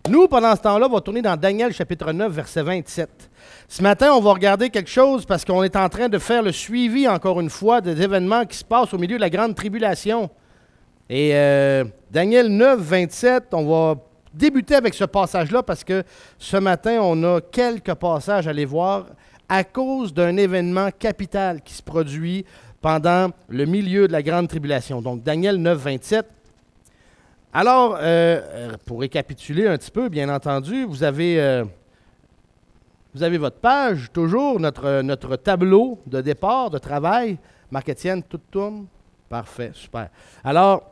Nous, pendant ce temps-là, on va tourner dans Daniel chapitre 9, verset 27. Ce matin, on va regarder quelque chose parce qu'on est en train de faire le suivi, encore une fois, des événements qui se passent au milieu de la grande tribulation. Et Daniel 9, 27, on va débuter avec ce passage-là parce que ce matin, on a quelques passages à aller voir à cause d'un événement capital qui se produit pendant le milieu de la grande tribulation. Donc, Daniel 9, 27. Alors, pour récapituler un petit peu, bien entendu, vous avez votre page, toujours, notre tableau de départ, de travail. Marc-Étienne, tout tourne? Parfait, super. Alors,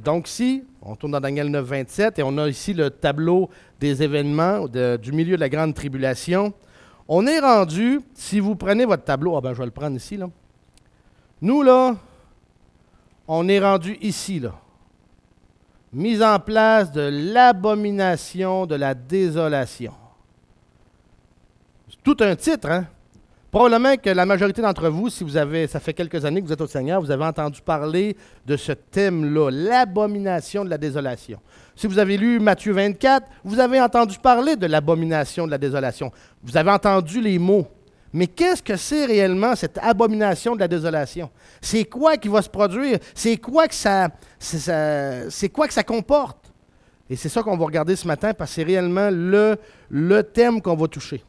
donc ici, on tourne dans Daniel 9, 27 et on a ici le tableau des événements du milieu de la grande tribulation. On est rendu, si vous prenez votre tableau, je vais le prendre ici, là. Nous, là, on est rendu ici, là. Mise en place de l'abomination de la désolation. C'est tout un titre, hein? Probablement que la majorité d'entre vous, si ça fait quelques années que vous êtes au Seigneur, vous avez entendu parler de ce thème-là, l'abomination de la désolation. Si vous avez lu Matthieu 24, vous avez entendu parler de l'abomination de la désolation. Vous avez entendu les mots. Mais qu'est-ce que c'est réellement cette abomination de la désolation? C'est quoi qui va se produire? C'est quoi que ça comporte? Et c'est ça qu'on va regarder ce matin parce que c'est réellement le thème qu'on va toucher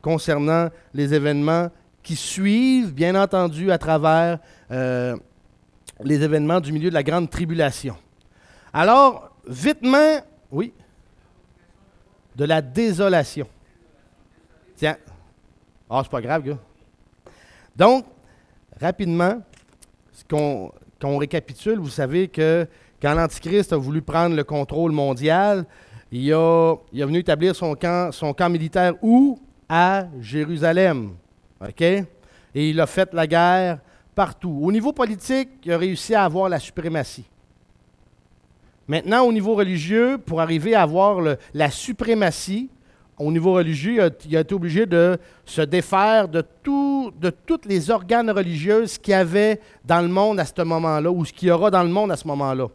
concernant les événements qui suivent, bien entendu, à travers les événements du milieu de la grande tribulation. Alors, vitement, oui, de la désolation. Tiens. Ah, c'est pas grave, gars. Donc, rapidement, quand on récapitule, vous savez que quand l'Antichrist a voulu prendre le contrôle mondial, il est venu établir son camp militaire où? À Jérusalem. OK? Et il a fait la guerre partout. Au niveau politique, il a réussi à avoir la suprématie. Maintenant, au niveau religieux, pour arriver à avoir la suprématie, au niveau religieux, il a été obligé de se défaire de tous les organes religieux qu'il y avait dans le monde à ce moment-là, ou ce qu'il y aura dans le monde à ce moment-là.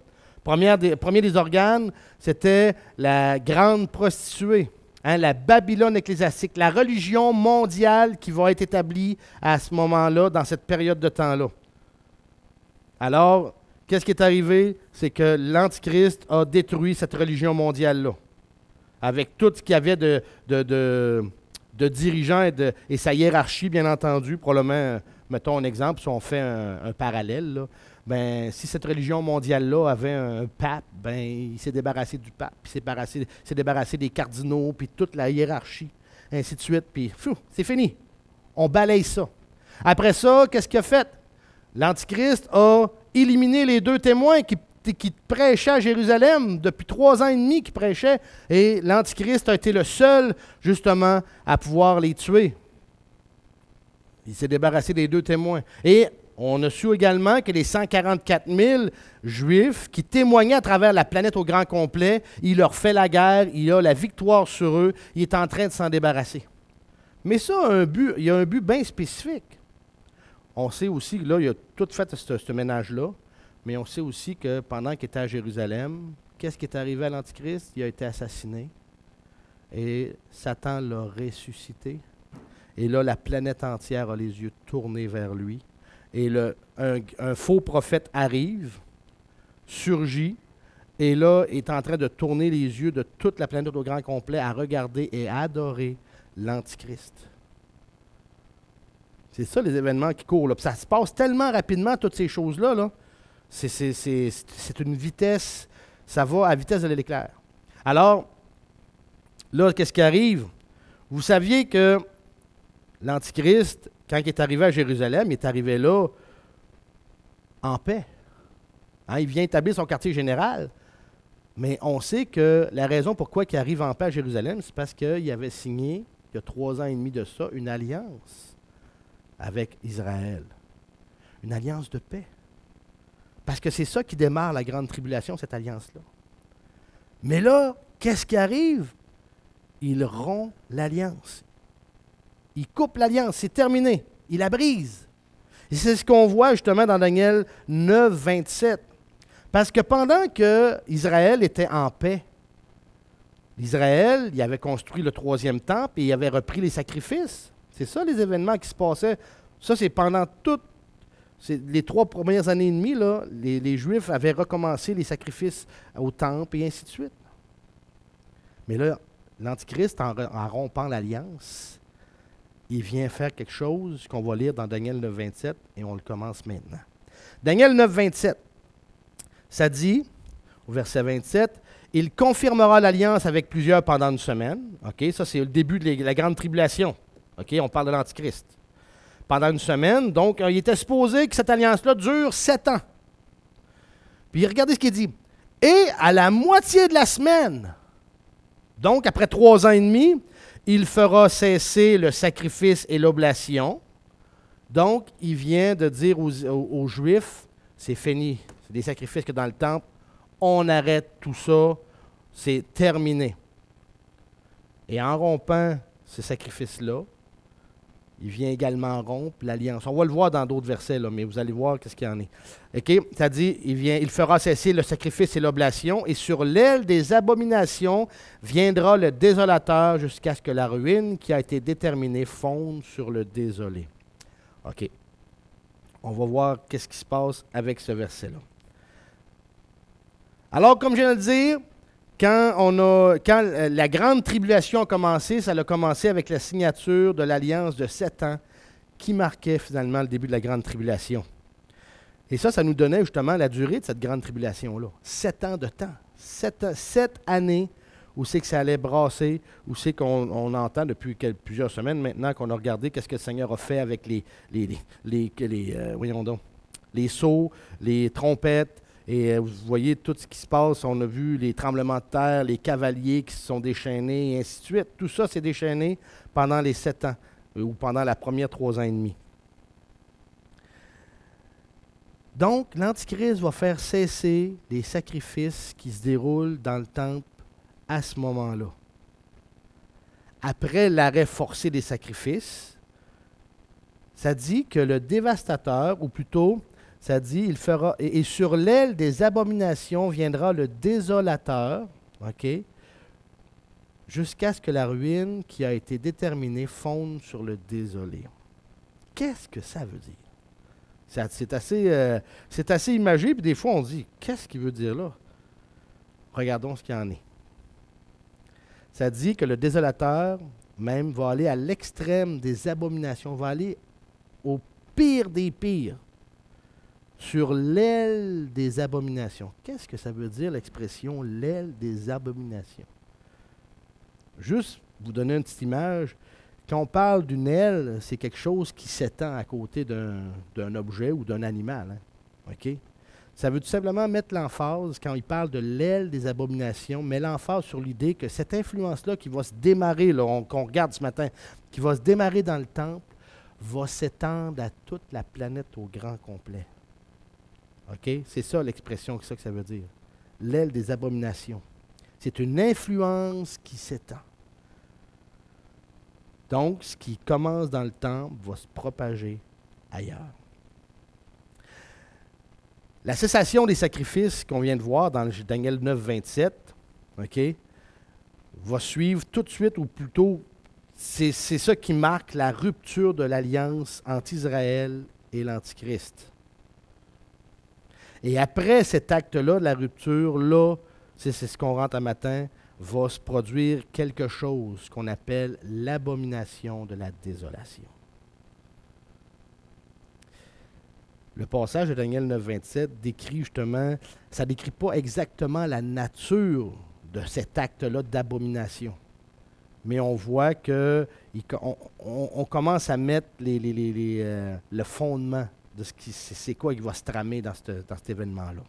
Premier des organes, c'était la grande prostituée, hein, la Babylone ecclésiastique, la religion mondiale qui va être établie à ce moment-là, dans cette période de temps-là. Alors, qu'est-ce qui est arrivé? C'est que l'Antichrist a détruit cette religion mondiale-là, avec tout ce qu'il y avait de dirigeants et sa hiérarchie, bien entendu. Probablement, mettons un exemple, si on fait un parallèle, là, si cette religion mondiale-là avait un pape, il s'est débarrassé du pape, puis s'est débarrassé des cardinaux, puis toute la hiérarchie, ainsi de suite, puis c'est fini. On balaye ça. Après ça, qu'est-ce qu'il a fait? L'Antichrist a éliminé les 2 témoins qui prêchait à Jérusalem depuis 3 ans et demi qui prêchait, et l'Antichrist a été le seul, justement, à pouvoir les tuer. Il s'est débarrassé des 2 témoins. Et on a su également que les 144 000 Juifs qui témoignaient à travers la planète au grand complet, il leur fait la guerre, il a la victoire sur eux, il est en train de s'en débarrasser. Mais ça il y a un but bien spécifique. On sait aussi que là, il a tout fait ce ménage-là. Mais on sait aussi que pendant qu'il était à Jérusalem, qu'est-ce qui est arrivé à l'Antichrist? Il a été assassiné. Et Satan l'a ressuscité. Et là, la planète entière a les yeux tournés vers lui. Et un faux prophète arrive, surgit, et là, est en train de tourner les yeux de toute la planète au grand complet à regarder et à adorer l'Antichrist. C'est ça les événements qui courent, là. Puis ça se passe tellement rapidement, toutes ces choses-là, là. C'est une vitesse, ça va à la vitesse de l'éclair. Alors, là, qu'est-ce qui arrive? Vous saviez que l'Antichrist, quand il est arrivé à Jérusalem, il est arrivé là en paix. Hein, il vient établir son quartier général, mais on sait que la raison pourquoi il arrive en paix à Jérusalem, c'est parce qu'il avait signé, il y a 3 ans et demi de ça, une alliance avec Israël. Une alliance de paix. Parce que c'est ça qui démarre la grande tribulation, cette alliance-là. Mais là, qu'est-ce qui arrive? Il rompt l'alliance. Il coupe l'alliance, c'est terminé. Il la brise. Et c'est ce qu'on voit justement dans Daniel 9, 27. Parce que pendant que Israël était en paix, Israël, il avait construit le 3e temple et il avait repris les sacrifices. C'est ça les événements qui se passaient. Ça, c'est pendant toutes les 3 premières années et demie, là, les Juifs avaient recommencé les sacrifices au temple et ainsi de suite. Mais là, l'Antichrist, en rompant l'alliance, il vient faire quelque chose qu'on va lire dans Daniel 9, 27 et on le commence maintenant. Daniel 9, 27, ça dit, au verset 27, « Il confirmera l'alliance avec plusieurs pendant une semaine. » OK, ça, c'est le début de la grande tribulation. OK, on parle de l'Antichrist. Pendant une semaine, donc, il était supposé que cette alliance-là dure 7 ans. Puis regardez ce qu'il dit. « Et à la moitié de la semaine, donc après 3 ans et demi, il fera cesser le sacrifice et l'oblation. » Donc, il vient de dire aux Juifs, c'est fini, c'est des sacrifices que dans le temple, on arrête tout ça, c'est terminé. Et en rompant ce sacrifice-là, il vient également rompre l'alliance. On va le voir dans d'autres versets, là, mais vous allez voir qu'est-ce qu'il y en est. Okay? Ça dit, il fera cesser le sacrifice et l'oblation, et sur l'aile des abominations viendra le désolateur jusqu'à ce que la ruine qui a été déterminée fonde sur le désolé. OK. On va voir qu'est-ce qui se passe avec ce verset-là. Alors, comme je viens de le dire, quand la grande tribulation a commencé, ça a commencé avec la signature de l'alliance de 7 ans qui marquait finalement le début de la grande tribulation. Et ça nous donnait justement la durée de cette grande tribulation-là. 7 ans de temps. 7 années où c'est que ça allait brasser, où c'est qu'on entend depuis plusieurs semaines maintenant qu'on a regardé qu'est-ce que le Seigneur a fait avec les sceaux, les trompettes. Et vous voyez tout ce qui se passe. On a vu les tremblements de terre, les cavaliers qui se sont déchaînés, et ainsi de suite. Tout ça s'est déchaîné pendant les 7 ans, ou pendant la première 3 ans et demi. Donc, l'Antichrist va faire cesser les sacrifices qui se déroulent dans le temple à ce moment-là. Après l'arrêt forcé des sacrifices, ça dit que le dévastateur, ou plutôt, ça dit, il fera, et sur l'aile des abominations viendra le désolateur, OK, jusqu'à ce que la ruine qui a été déterminée fonde sur le désolé. Qu'est-ce que ça veut dire? C'est assez imagé, puis des fois on dit, qu'est-ce qu'il veut dire là? Regardons ce qu'il y en est. Ça dit que le désolateur, même, va aller à l'extrême des abominations, va aller au pire des pires. Sur l'aile des abominations. Qu'est-ce que ça veut dire l'expression l'aile des abominations? Juste vous donner une petite image. Quand on parle d'une aile, c'est quelque chose qui s'étend à côté d'un objet ou d'un animal. Hein? OK? Ça veut tout simplement mettre l'emphase, quand il parle de l'aile des abominations, met l'emphase sur l'idée que cette influence-là qui va se démarrer, qu'on regarde ce matin, qui va se démarrer dans le temple, va s'étendre à toute la planète au grand complet. OK? C'est ça l'expression, c'est ça que ça veut dire. L'aile des abominations. C'est une influence qui s'étend. Donc, ce qui commence dans le temple va se propager ailleurs. La cessation des sacrifices qu'on vient de voir dans Daniel 9, 27, OK, va suivre tout de suite, ou plutôt, c'est ça qui marque la rupture de l'alliance entre Israël et l'Antichrist. Et après cet acte-là, de la rupture, là, c'est ce qu'on rentre un matin, va se produire quelque chose qu'on appelle l'abomination de la désolation. Le passage de Daniel 9, 27 décrit justement, ça ne décrit pas exactement la nature de cet acte-là d'abomination. mais on voit qu'on commence à mettre le fondement de c'est quoi qui va se tramer dans cet événement-là.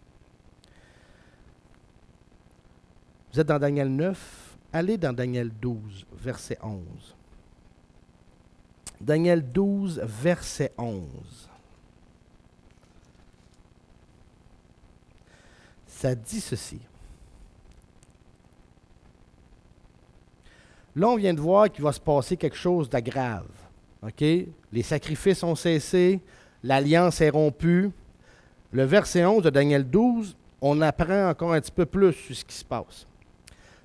Vous êtes dans Daniel 9, allez dans Daniel 12, verset 11. Daniel 12, verset 11. Ça dit ceci. Là, on vient de voir qu'il va se passer quelque chose de grave. OK? Les sacrifices ont cessé, l'alliance est rompue. Le verset 11 de Daniel 12, on apprend encore un petit peu plus sur ce qui se passe.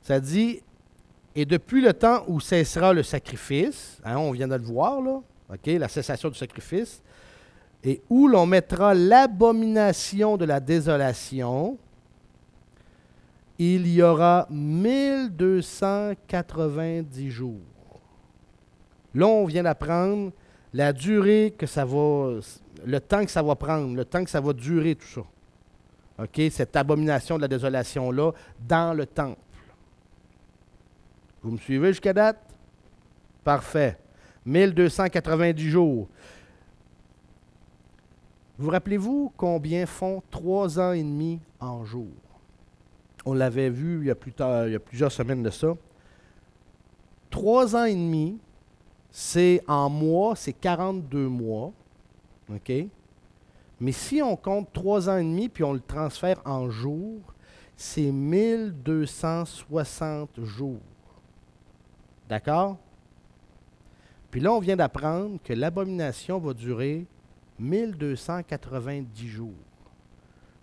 Ça dit, et depuis le temps où cessera le sacrifice, hein, on vient de le voir, là, OK, la cessation du sacrifice, et où l'on mettra l'abomination de la désolation, il y aura 1290 jours. Là, on vient d'apprendre la durée que ça va, le temps que ça va prendre, le temps que ça va durer, tout ça. OK, cette abomination de la désolation-là dans le temple. Vous me suivez jusqu'à date? Parfait. 1290 jours. Vous rappelez-vous combien font 3 ans et demi en jour? On l'avait vu il y a plusieurs semaines de ça. 3 ans et demi, c'est en mois, c'est 42 mois. OK? Mais si on compte 3 ans et demi puis on le transfère en jours, c'est 1260 jours. D'accord? Puis là, on vient d'apprendre que l'abomination va durer 1290 jours.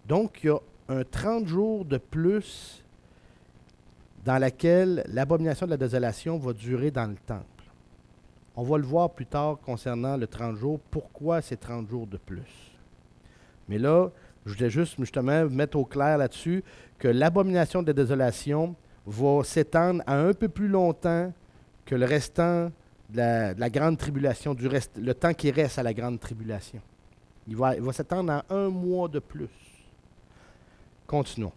Donc, il y a un 30 jours de plus dans laquelle l'abomination de la désolation va durer dans le temple. On va le voir plus tard concernant le 30 jours, pourquoi c'est 30 jours de plus. Mais là, je voulais juste justement mettre au clair là-dessus que l'abomination de la désolation va s'étendre à un peu plus longtemps que le restant de la grande tribulation, le temps qui reste à la grande tribulation. Il va s'étendre à 1 mois de plus. Continuons.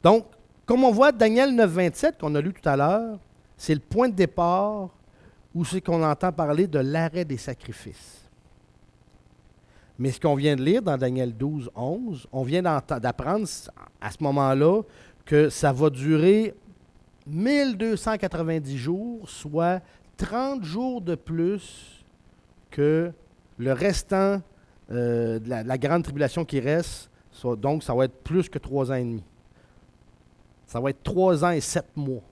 Donc, comme on voit, Daniel 9, 27, qu'on a lu tout à l'heure, c'est le point de départ où c'est qu'on entend parler de l'arrêt des sacrifices. Mais ce qu'on vient de lire dans Daniel 12, 11, on vient d'apprendre à ce moment-là que ça va durer 1290 jours, soit 30 jours de plus que le restant de la grande tribulation qui reste. Donc, ça va être plus que 3 ans et demi. Ça va être 3 ans et 7 mois.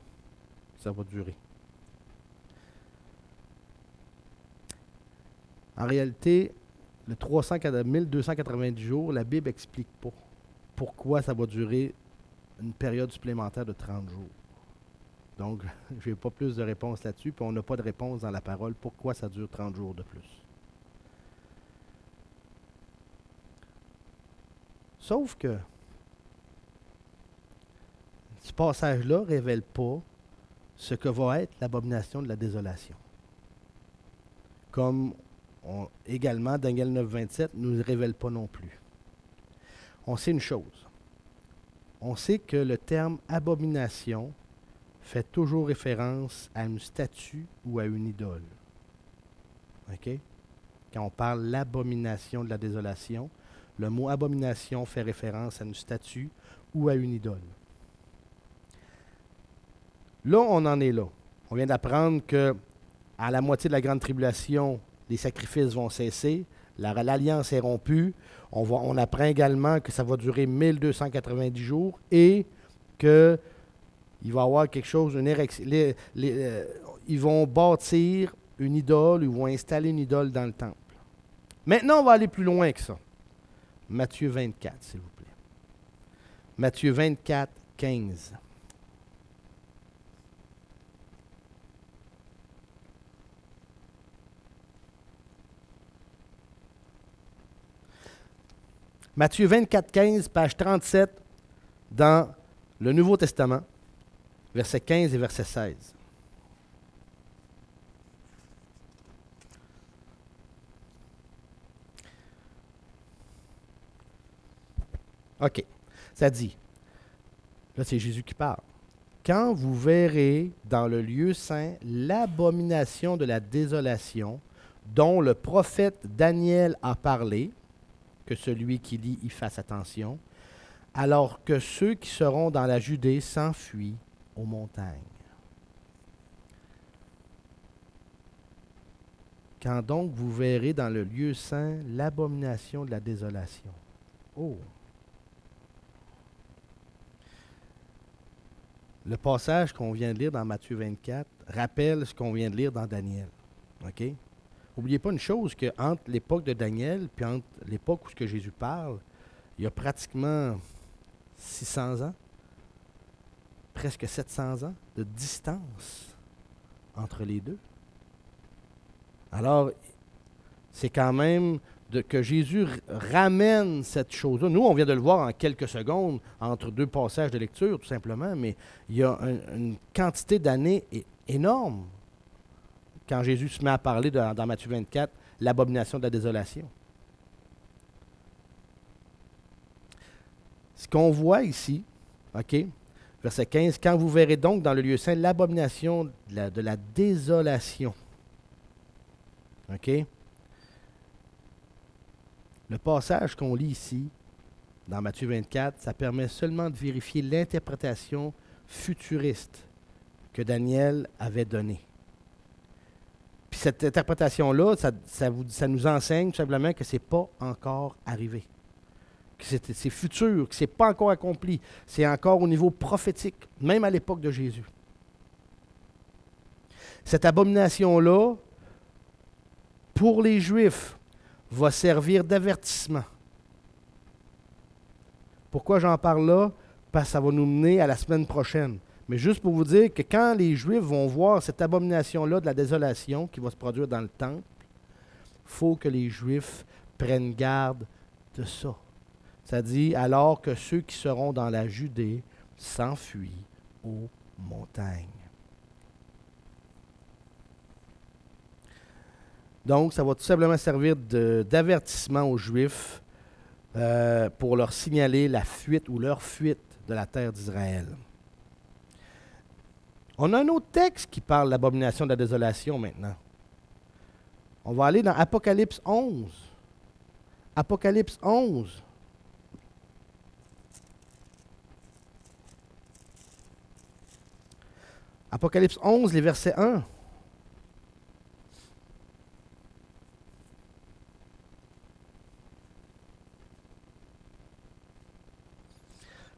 Ça va durer. En réalité, le 1290 jours, la Bible n'explique pas pourquoi ça va durer une période supplémentaire de 30 jours. Donc, je n'ai pas plus de réponses là-dessus, puis on n'a pas de réponse dans la parole pourquoi ça dure 30 jours de plus. Sauf que ce passage-là ne révèle pas ce que va être l'abomination de la désolation. Comme également Daniel 9, 27 ne nous le révèle pas non plus. On sait une chose. On sait que le terme abomination fait toujours référence à une statue ou à une idole. OK? Quand on parle de l'abomination de la désolation, le mot abomination fait référence à une statue ou à une idole. Là, on en est là. On vient d'apprendre que à la moitié de la grande tribulation, les sacrifices vont cesser, l'alliance est rompue. On apprend également que ça va durer 1290 jours et qu'il va y avoir quelque chose, ils vont bâtir une idole, ils vont installer une idole dans le temple. Maintenant, on va aller plus loin que ça. Matthieu 24, s'il vous plaît. Matthieu 24, 15. Matthieu 24, 15, page 37, dans le Nouveau Testament, versets 15 et verset 16. OK. Ça dit, là c'est Jésus qui parle. quand vous verrez dans le lieu saint l'abomination de la désolation dont le prophète Daniel a parlé, que celui qui lit y fasse attention, alors que ceux qui seront dans la Judée s'enfuient aux montagnes. Quand donc vous verrez dans le lieu saint l'abomination de la désolation. Oh! Le passage qu'on vient de lire dans Matthieu 24 rappelle ce qu'on vient de lire dans Daniel. OK? N'oubliez pas une chose, qu'entre l'époque de Daniel et entre l'époque où Jésus parle, il y a pratiquement 600 ans, presque 700 ans de distance entre les deux. Alors, c'est quand même que Jésus ramène cette chose-là. Nous, on vient de le voir en quelques secondes, entre deux passages de lecture, tout simplement, mais il y a une quantité d'années énorme quand Jésus se met à parler dans Matthieu 24, l'abomination de la désolation. Ce qu'on voit ici, OK, verset 15, « Quand vous verrez donc dans le lieu saint l'abomination de la désolation. » OK? Le passage qu'on lit ici, dans Matthieu 24, ça permet seulement de vérifier l'interprétation futuriste que Daniel avait donnée. Puis cette interprétation-là, ça nous enseigne tout simplement que ce n'est pas encore arrivé. Que c'est futur, que ce n'est pas encore accompli. C'est encore au niveau prophétique, même à l'époque de Jésus. Cette abomination-là, pour les Juifs, va servir d'avertissement. Pourquoi j'en parle là? Parce que ça va nous mener à la semaine prochaine. Mais juste pour vous dire que quand les Juifs vont voir cette abomination-là de la désolation qui va se produire dans le temple, il faut que les Juifs prennent garde de ça. Ça dit, alors que ceux qui seront dans la Judée s'enfuient aux montagnes. Donc, ça va tout simplement servir d'avertissement aux Juifs pour leur signaler la fuite ou leur fuite de la terre d'Israël. On a un autre texte qui parle de l'abomination de la désolation maintenant. On va aller dans Apocalypse 11. Apocalypse 11. Apocalypse 11, les versets 1.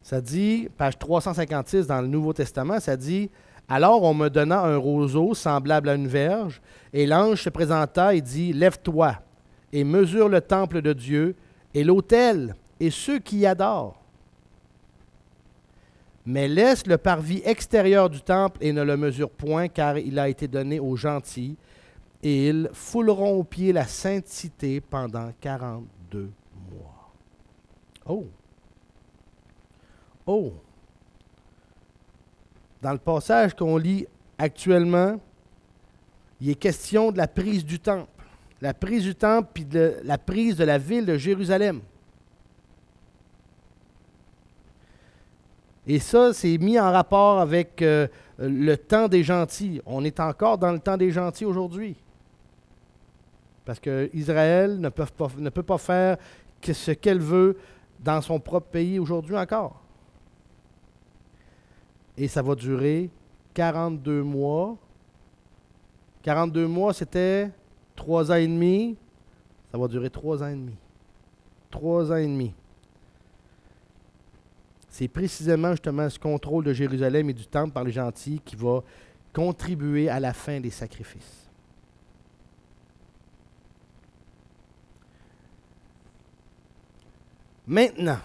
Ça dit, page 356 dans le Nouveau Testament, ça dit « Alors on me donna un roseau semblable à une verge, et l'ange se présenta et dit, Lève-toi, et mesure le temple de Dieu, et l'autel, et ceux qui y adorent. Mais laisse le parvis extérieur du temple et ne le mesure point, car il a été donné aux gentils, et ils fouleront aux pieds la sainteté pendant 42 mois. » Oh! Oh! Dans le passage qu'on lit actuellement, il est question de la prise du temple. La prise du temple puis de la prise de la ville de Jérusalem. Et ça, c'est mis en rapport avec le temps des gentils. On est encore dans le temps des gentils aujourd'hui. Parce qu'Israël ne peut pas faire ce qu'elle veut dans son propre pays aujourd'hui encore. Et ça va durer 42 mois. 42 mois, c'était 3 ans et demi. Ça va durer 3 ans et demi. 3 ans et demi. C'est précisément justement ce contrôle de Jérusalem et du temple par les gentils qui va contribuer à la fin des sacrifices. Maintenant,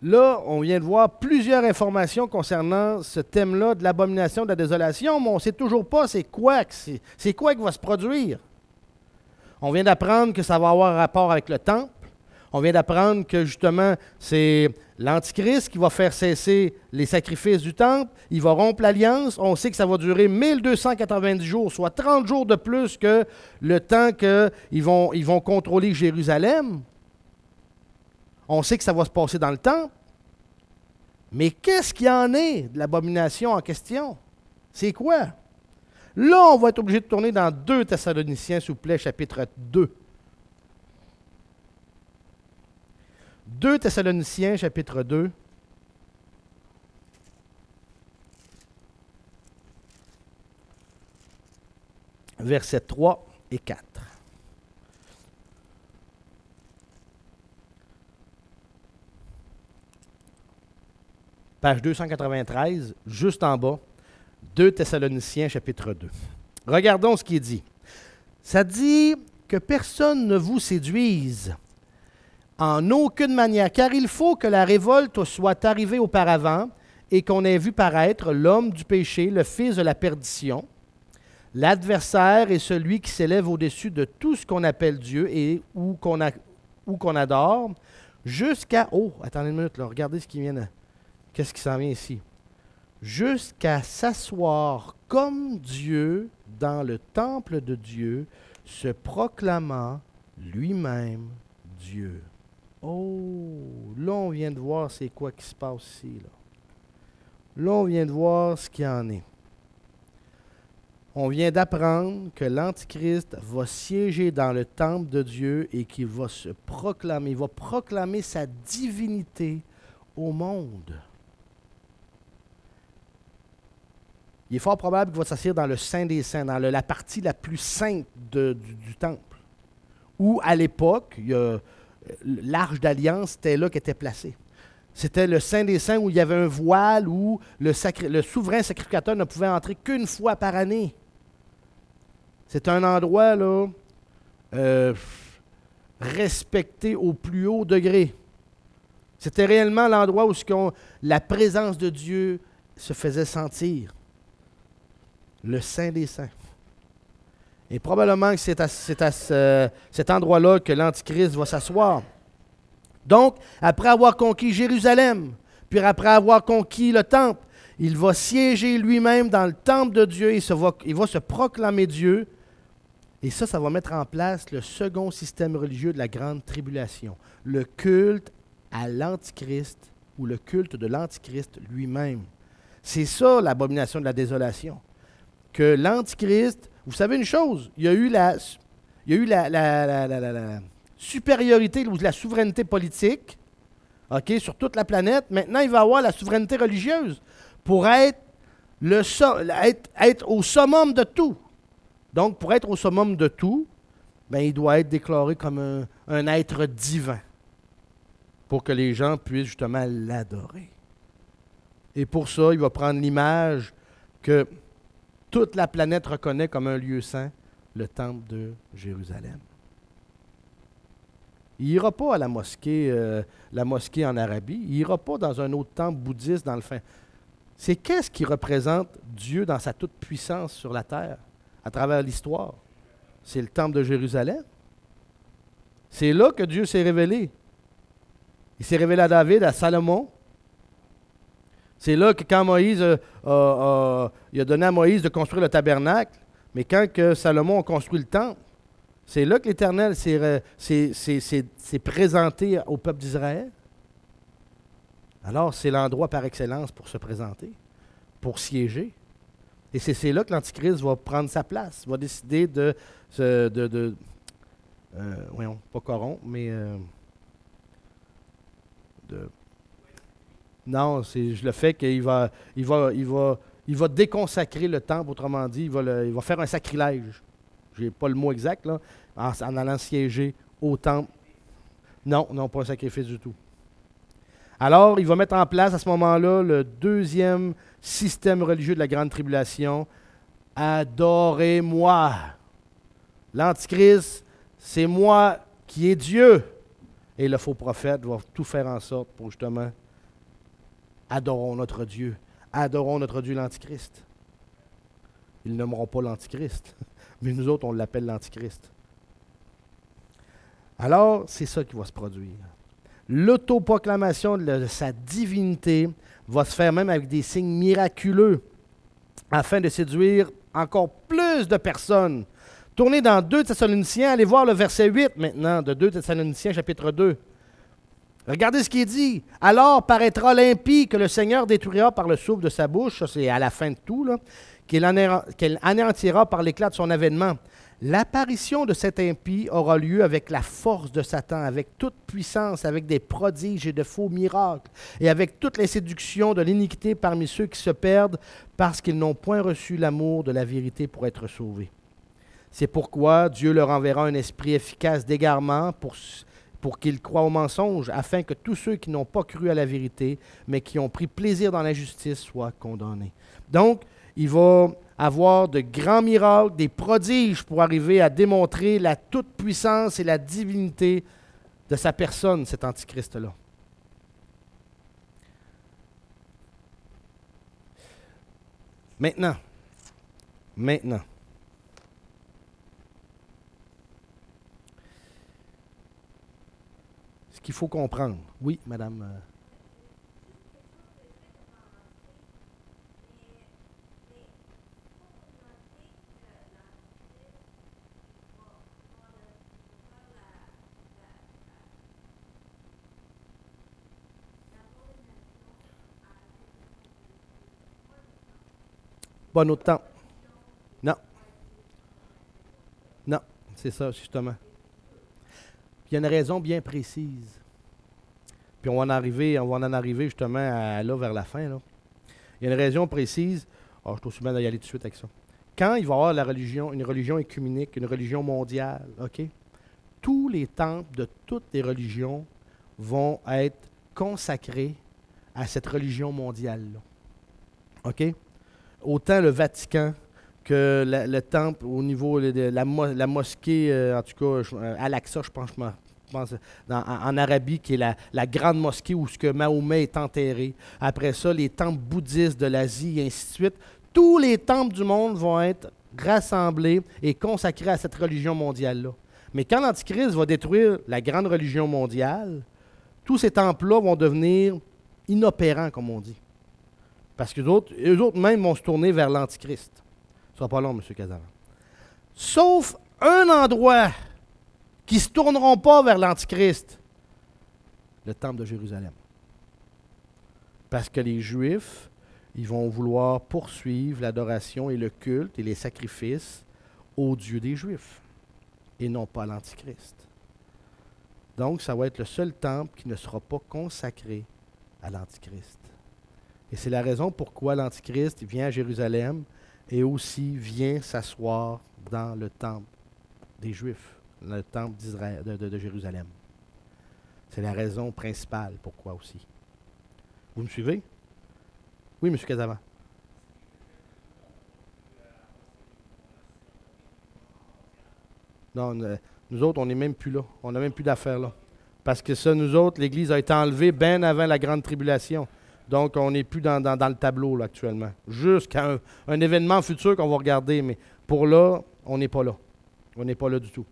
là, on vient de voir plusieurs informations concernant ce thème-là de l'abomination de la désolation, mais on ne sait toujours pas c'est quoi qui va se produire. On vient d'apprendre que ça va avoir rapport avec le temple. On vient d'apprendre que justement, c'est l'Antichrist qui va faire cesser les sacrifices du temple. Il va rompre l'alliance. On sait que ça va durer 1290 jours, soit 30 jours de plus que le temps qu'ils vont contrôler Jérusalem. On sait que ça va se passer dans le temple. Mais qu'est-ce qu'il y en est de l'abomination en question? C'est quoi? Là, on va être obligé de tourner dans 2 Thessaloniciens, s'il vous plaît, chapitre 2. 2 Thessaloniciens, chapitre 2. Versets 3 et 4. Page 293, juste en bas, 2 Thessaloniciens, chapitre 2. Regardons ce qui est dit. Ça dit que personne ne vous séduise en aucune manière, car il faut que la révolte soit arrivée auparavant et qu'on ait vu paraître l'homme du péché, le fils de la perdition, l'adversaire est celui qui s'élève au-dessus de tout ce qu'on appelle Dieu et ou qu'on adore, jusqu'à... Oh, attendez une minute, là, regardez ce qui vient de... Qu'est-ce qui s'en vient ici? Jusqu'à s'asseoir comme Dieu dans le temple de Dieu, se proclamant lui-même Dieu. Oh, là on vient de voir c'est quoi qui se passe ici. Là on vient de voir ce qu'il y en est. On vient d'apprendre que l'Antichrist va siéger dans le temple de Dieu et qu'il va se proclamer, il va proclamer sa divinité au monde. Il est fort probable qu'il va s'asseoir dans le Saint des Saints, dans la partie la plus sainte du temple. Où, à l'époque, l'Arche d'Alliance, c'était là qu'elle était placée. C'était le Saint des Saints où il y avait un voile, où le souverain sacrificateur ne pouvait entrer qu'une fois par année. C'est un endroit là, respecté au plus haut degré. C'était réellement l'endroit où la présence de Dieu se faisait sentir. Le Saint des Saints. Et probablement que c'est à cet endroit-là que l'Antichrist va s'asseoir. Donc, après avoir conquis Jérusalem, puis après avoir conquis le temple, il va siéger lui-même dans le temple de Dieu et il va se proclamer Dieu. Et ça va mettre en place le second système religieux de la grande tribulation, le culte à l'Antichrist ou le culte de l'Antichrist lui-même. C'est ça l'abomination de la désolation. Que l'Antichrist, vous savez une chose, il y a eu la supériorité ou la souveraineté politique, sur toute la planète. Maintenant, il va avoir la souveraineté religieuse pour être au summum de tout. Donc, pour être au summum de tout, il doit être déclaré comme un être divin pour que les gens puissent justement l'adorer. Et pour ça, il va prendre l'image que toute la planète reconnaît comme un lieu saint, le temple de Jérusalem. Il n'ira pas à la mosquée en Arabie, il n'ira pas dans un autre temple bouddhiste dans le fin. C'est qu'est-ce qui représente Dieu dans sa toute-puissance sur la terre, à travers l'histoire? C'est le temple de Jérusalem. C'est là que Dieu s'est révélé. Il s'est révélé à David, à Salomon. C'est là que quand Moïse il a donné à Moïse de construire le tabernacle, mais quand que Salomon a construit le temple, c'est là que l'Éternel s'est présenté au peuple d'Israël. Alors, c'est l'endroit par excellence pour se présenter, pour siéger. Et c'est là que l'Antichrist va prendre sa place, va décider voyons, pas corrompre, mais non, c'est le fait qu'il va déconsacrer le temple, autrement dit, il va faire un sacrilège. Je n'ai pas le mot exact, là, en allant siéger au temple. Non, pas un sacrifice du tout. Alors, il va mettre en place à ce moment-là le deuxième système religieux de la grande tribulation. Adorez-moi. L'Antichrist, c'est moi qui est Dieu. Et le faux prophète va tout faire en sorte pour justement adorons notre Dieu. Adorons notre Dieu l'Antichrist. Ils n'aimeront pas l'Antichrist, mais nous autres, on l'appelle l'Antichrist. Alors, c'est ça qui va se produire. L'autoproclamation de sa divinité va se faire même avec des signes miraculeux afin de séduire encore plus de personnes. Tournez dans 2 Thessaloniciens, allez voir le verset 8 maintenant de 2 Thessaloniciens chapitre 2. Regardez ce qui est dit. Alors paraîtra l'impie que le Seigneur détruira par le souffle de sa bouche, ça c'est à la fin de tout, là, qu'il anéantira par l'éclat de son avènement. L'apparition de cet impie aura lieu avec la force de Satan, avec toute puissance, avec des prodiges et de faux miracles, et avec toutes les séductions de l'iniquité parmi ceux qui se perdent parce qu'ils n'ont point reçu l'amour de la vérité pour être sauvés. C'est pourquoi Dieu leur enverra un esprit efficace d'égarement pour qu'ils croient au mensonge, afin que tous ceux qui n'ont pas cru à la vérité, mais qui ont pris plaisir dans l'injustice, soient condamnés. Donc, il va avoir de grands miracles, des prodiges pour arriver à démontrer la toute-puissance et la divinité de sa personne, cet Antichrist-là. Maintenant, ce qu'il faut comprendre. Oui, madame. Pas notre temps. Non. Non, c'est ça, justement. Il y a une raison bien précise. Puis on va en arriver justement là, vers la fin. Là. Il y a une raison précise. Je suis aussi bien d'y aller tout de suite avec ça. Quand il va y avoir une religion écuménique, une religion mondiale, OK? Tous les temples de toutes les religions vont être consacrés à cette religion mondiale-là. OK? Autant le Vatican que le temple au niveau de la mosquée, en tout cas, Al-Aqsa, je pense, en Arabie, qui est la grande mosquée où ce que Mahomet est enterré. Après ça, les temples bouddhistes de l'Asie et ainsi de suite. Tous les temples du monde vont être rassemblés et consacrés à cette religion mondiale-là. Mais quand l'Antichrist va détruire la grande religion mondiale, tous ces temples-là vont devenir inopérants, comme on dit. Parce qu'eux autres même vont se tourner vers l'Antichrist. Ce ne sera pas long, M. Cazavan. Sauf un endroit qui ne se tourneront pas vers l'Antichrist, le temple de Jérusalem. Parce que les Juifs, ils vont vouloir poursuivre l'adoration et le culte et les sacrifices au Dieu des Juifs, et non pas à l'Antichrist. Donc, ça va être le seul temple qui ne sera pas consacré à l'Antichrist. Et c'est la raison pourquoi l'Antichrist vient à Jérusalem et aussi vient s'asseoir dans le temple des Juifs, le temple d'Israël, de Jérusalem. C'est la raison principale pourquoi aussi. Vous me suivez? Oui, M. Cazavan. Non, nous autres, on n'est même plus là. On n'a même plus d'affaires là. Parce que ça, nous autres, l'Église a été enlevée bien avant la grande tribulation. Donc, on n'est plus dans le tableau là, actuellement. Jusqu'à un événement futur qu'on va regarder. Mais pour là, on n'est pas là. On n'est pas là du tout.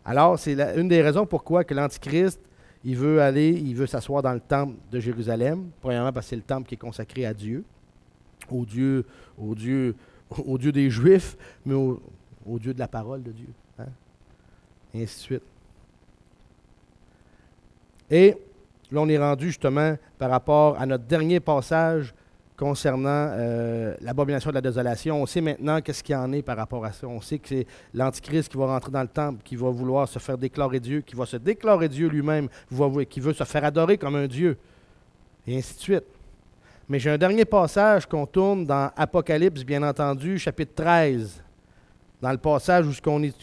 Alors, c'est une des raisons pourquoi que l'Antichrist, il veut s'asseoir dans le temple de Jérusalem. Premièrement, parce que c'est le temple qui est consacré à Dieu, au Dieu des Juifs, mais au Dieu de la parole de Dieu. Hein? Et ainsi de suite. Et là, on est rendu justement par rapport à notre dernier passage concernant l'abomination de la désolation. On sait maintenant qu'est-ce qu'il y en est par rapport à ça. On sait que c'est l'Antichrist qui va rentrer dans le temple, qui va vouloir se faire déclarer Dieu, qui va se déclarer Dieu lui-même, qui veut se faire adorer comme un Dieu, et ainsi de suite. Mais j'ai un dernier passage qu'on tourne dans Apocalypse, bien entendu, chapitre 13. Dans le passage où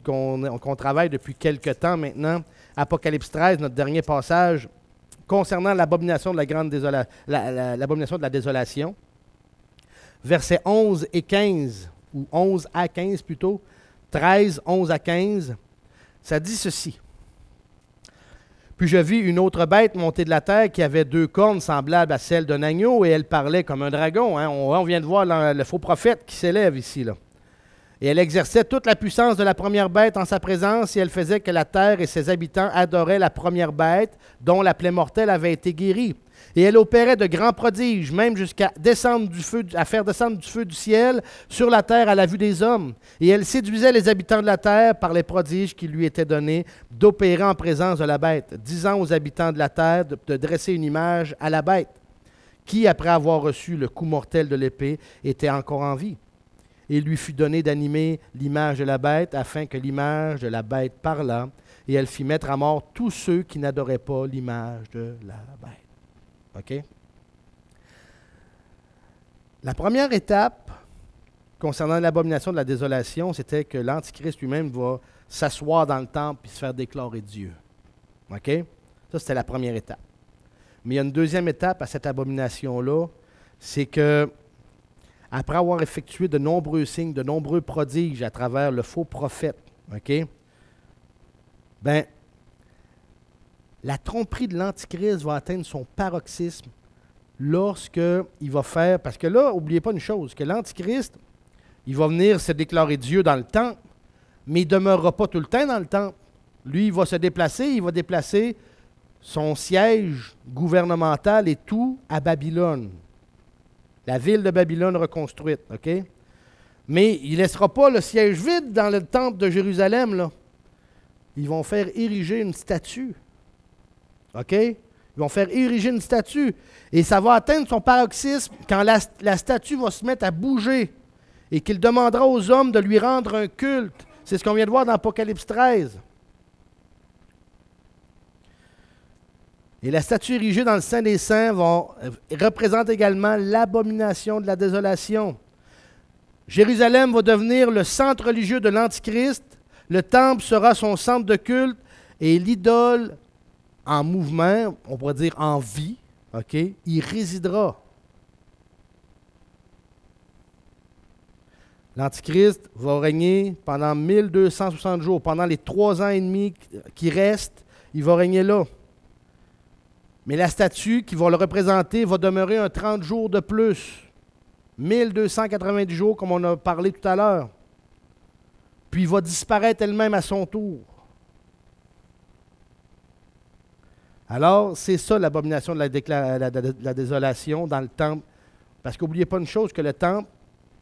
qu'on travaille depuis quelque temps maintenant, Apocalypse 13, notre dernier passage, concernant l'abomination de l'abomination de la désolation. Versets 11 et 15, ou 11 à 15 plutôt, 13, 11 à 15, ça dit ceci. Puis je vis une autre bête monter de la terre qui avait 2 cornes semblables à celles d'un agneau, et elle parlait comme un dragon. Hein. On vient de voir le faux prophète qui s'élève ici, là. Et elle exerçait toute la puissance de la première bête en sa présence, et elle faisait que la terre et ses habitants adoraient la première bête, dont la plaie mortelle avait été guérie. Et elle opérait de grands prodiges, même jusqu'à faire descendre du feu du ciel sur la terre à la vue des hommes. Et elle séduisait les habitants de la terre par les prodiges qui lui étaient donnés d'opérer en présence de la bête, disant aux habitants de la terre de dresser une image à la bête, qui, après avoir reçu le coup mortel de l'épée, était encore en vie. Et il lui fut donné d'animer l'image de la bête, afin que l'image de la bête parlât, et elle fit mettre à mort tous ceux qui n'adoraient pas l'image de la bête. OK? La première étape concernant l'abomination de la désolation, c'était que l'Antichrist lui-même va s'asseoir dans le temple et se faire déclarer Dieu. OK? Ça, c'était la première étape. Mais il y a une deuxième étape à cette abomination-là, c'est que après avoir effectué de nombreux signes, de nombreux prodiges à travers le faux prophète, OK? Ben, la tromperie de l'Antichrist va atteindre son paroxysme lorsqu'il va faire... Parce que là, n'oubliez pas une chose, que l'Antichrist, il va venir se déclarer Dieu dans le temple, mais il ne demeurera pas tout le temps dans le temple. Lui, il va se déplacer, il va déplacer son siège gouvernemental et tout à Babylone. La ville de Babylone reconstruite, OK? Mais il ne laissera pas le siège vide dans le temple de Jérusalem, là. Ils vont faire ériger une statue. OK? Ils vont faire ériger une statue. Et ça va atteindre son paroxysme quand la statue va se mettre à bouger et qu'il demandera aux hommes de lui rendre un culte. C'est ce qu'on vient de voir dans Apocalypse 13. Et la statue érigée dans le Saint des Saints représente également l'abomination de la désolation. Jérusalem va devenir le centre religieux de l'Antichrist, le temple sera son centre de culte, et l'idole en mouvement, on pourrait dire en vie, OK, y résidera. L'Antichrist va régner pendant 1260 jours, pendant les 3 ans et demi qui restent, il va régner là. Mais la statue qui va le représenter va demeurer un 30 jours de plus. 1290 jours, comme on a parlé tout à l'heure. Puis il va disparaître elle-même à son tour. Alors, c'est ça l'abomination de la désolation dans le temple. Parce qu'oubliez pas une chose, que le temple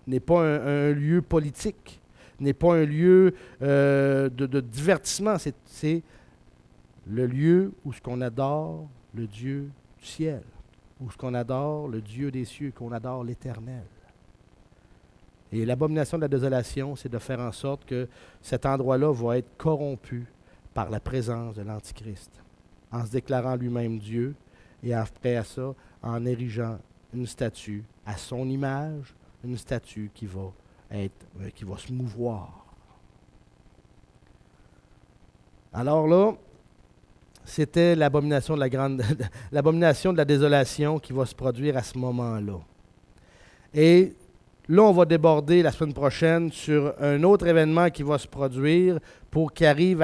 n'est pas un lieu politique, n'est pas un lieu de divertissement. C'est le lieu où ce qu'on adore le Dieu du ciel, où ce qu'on adore le Dieu des cieux, qu'on adore l'Éternel. Et l'abomination de la désolation, c'est de faire en sorte que cet endroit-là va être corrompu par la présence de l'Antichrist, en se déclarant lui-même Dieu, et après à ça, en érigeant une statue à son image, une statue qui va se mouvoir. Alors là, c'était l'abomination de la désolation qui va se produire à ce moment-là. Et là, on va déborder la semaine prochaine sur un autre événement qui va se produire pour qu'il arrive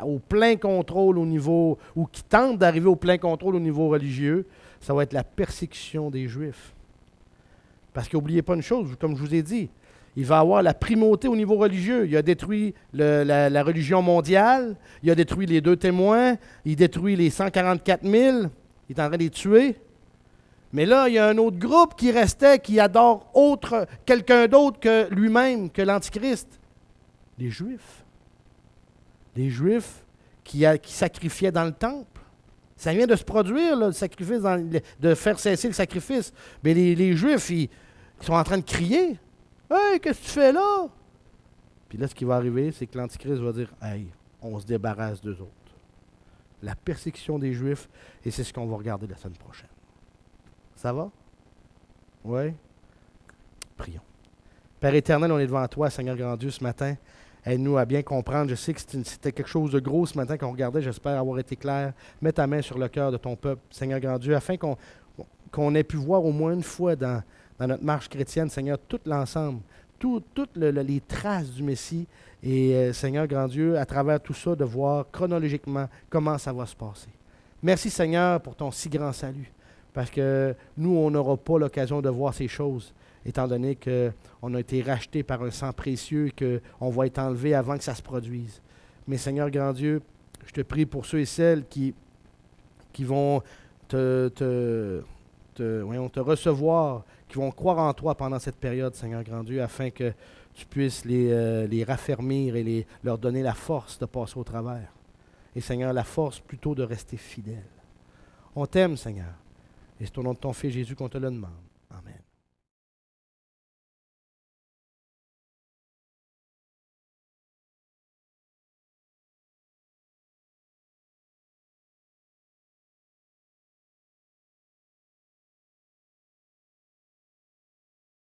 au plein contrôle au niveau, ou qui tente d'arriver au plein contrôle au niveau religieux. Ça va être la persécution des Juifs. Parce qu'oubliez pas une chose, comme je vous ai dit, il va avoir la primauté au niveau religieux. Il a détruit la religion mondiale, il a détruit les 2 témoins, il détruit les 144 000, il est en train de les tuer. Mais là, il y a un autre groupe qui restait, qui adore quelqu'un d'autre que lui-même, que l'Antichrist. Les Juifs. Les Juifs qui sacrifiaient dans le temple. Ça vient de se produire, là, le sacrifice, de faire cesser le sacrifice. Mais les Juifs, ils sont en train de crier. « Hey, qu'est-ce que tu fais là? » Puis là, ce qui va arriver, c'est que l'Antichrist va dire « Hey, on se débarrasse d'eux autres. » La persécution des Juifs, et c'est ce qu'on va regarder la semaine prochaine. Ça va? Oui? Prions. Père éternel, on est devant toi, Seigneur grand Dieu, ce matin. Aide-nous à bien comprendre. Je sais que c'était quelque chose de gros ce matin qu'on regardait. J'espère avoir été clair. Mets ta main sur le cœur de ton peuple, Seigneur grand Dieu, afin qu'on ait pu voir au moins une fois dans notre marche chrétienne, Seigneur, tout l'ensemble, toutes les traces du Messie. Et Seigneur grand Dieu, à travers tout ça, de voir chronologiquement comment ça va se passer. Merci Seigneur pour ton si grand salut. Parce que nous, on n'aura pas l'occasion de voir ces choses, étant donné qu'on a été racheté par un sang précieux et qu'on va être enlevé avant que ça se produise. Mais Seigneur grand Dieu, je te prie pour ceux et celles qui vont te recevoir, qui vont croire en toi pendant cette période, Seigneur grand Dieu, afin que tu puisses les raffermir et leur donner la force de passer au travers. Et Seigneur, la force plutôt de rester fidèle. On t'aime, Seigneur. Et c'est au nom de ton Fils Jésus qu'on te le demande.